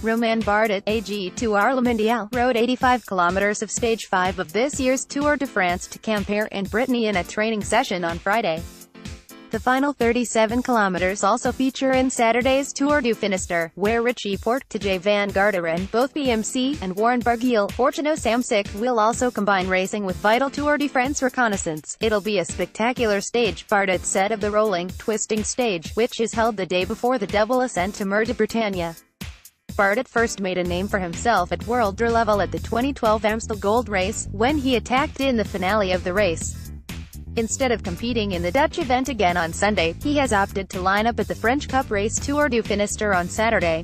Romain Bardet, AG2R La Mondiale, rode 85 kilometers of Stage 5 of this year's Tour de France to Quimper and Brittany in a training session on Friday. The final 37 kilometers also feature in Saturday's Tour du Finistère, where Richie Porte, Tejay van Garderen, both BMC, and Warren Barguil, Fortuneo-Samsic, will also combine racing with vital Tour de France reconnaissance. It'll be a spectacular stage, Bardet said of the rolling, twisting stage, which is held the day before the double ascent to Mûr-de-Bretagne. Bardet first made a name for himself at world tour level at the 2012 Amstel Gold Race, when he attacked in the finale of the race. Instead of competing in the Dutch event again on Sunday, he has opted to line up at the French Cup race Tour du Finistère on Saturday.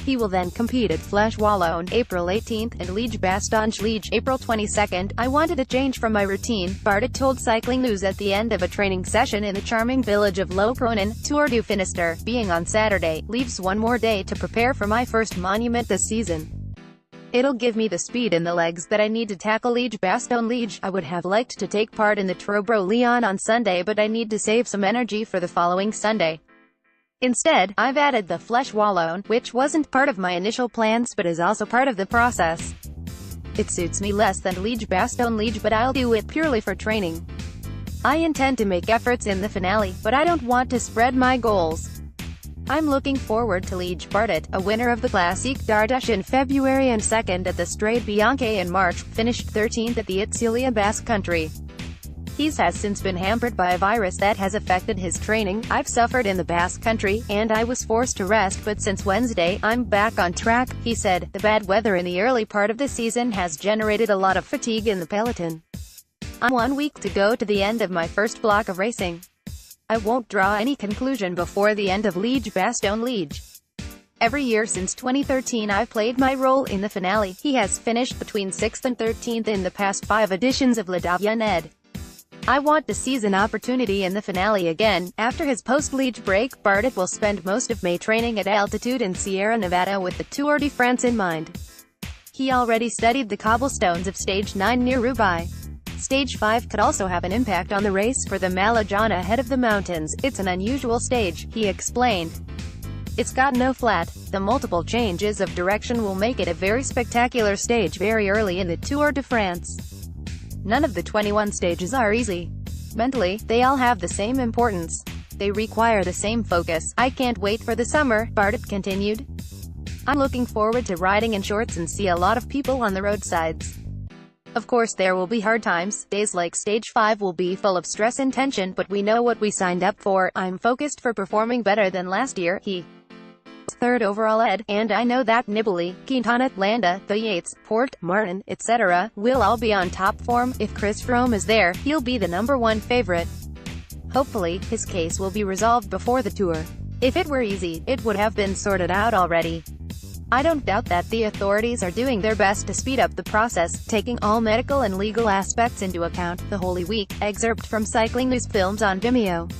He will then compete at Flèche Wallonne, April 18th, and Liège-Bastogne-Liège, April 22nd. I wanted a change from my routine, Bardet told Cycling News at the end of a training session in the charming village of Logroenen. Tour du Finistère, being on Saturday, leaves one more day to prepare for my first monument this season. It'll give me the speed in the legs that I need to tackle Liège-Bastogne-Liège. I would have liked to take part in the Trobro-Lyon on Sunday, but I need to save some energy for the following Sunday. Instead, I've added the Flèche Wallonne, which wasn't part of my initial plans but is also part of the process. It suits me less than Liège-Bastogne-Liège, but I'll do it purely for training. I intend to make efforts in the finale, but I don't want to spread my goals. I'm looking forward to Liège. Bardet, a winner of the Classique d'Ardèche in February and second at the Strade Bianche in March, finished 13th at the Italia Basque Country. He has since been hampered by a virus that has affected his training. I've suffered in the Basque Country, and I was forced to rest, but since Wednesday, I'm back on track, he said. The bad weather in the early part of the season has generated a lot of fatigue in the peloton. I'm 1 week to go to the end of my first block of racing. I won't draw any conclusion before the end of Liège-Bastogne-Liège. Every year since 2013 I've played my role in the finale. He has finished between 6th and 13th in the past 5 editions of La Dauphiné. I want to seize an opportunity in the finale again. After his post-Liège break, Bardet will spend most of May training at altitude in Sierra Nevada with the Tour de France in mind. He already studied the cobblestones of Stage 9 near Roubaix. Stage 5 could also have an impact on the race for the Malajon ahead of the mountains. It's an unusual stage, he explained. It's got no flat. The multiple changes of direction will make it a very spectacular stage very early in the Tour de France. None of the 21 stages are easy. Mentally, they all have the same importance. They require the same focus. I can't wait for the summer, Bardet continued. I'm looking forward to riding in shorts and see a lot of people on the roadsides. Of course there will be hard times. Days like Stage 5 will be full of stress and tension, but we know what we signed up for. I'm focused for performing better than last year, he. Third overall and I know that Nibali, Quintana, Landa, the Yates, Porte, Martin, etc. will all be on top form. If Chris Froome is there, he'll be the #1 favorite. Hopefully, his case will be resolved before the Tour. If it were easy, it would have been sorted out already. I don't doubt that the authorities are doing their best to speed up the process, taking all medical and legal aspects into account. The Holy Week. Excerpt from Cycling News Films on Vimeo.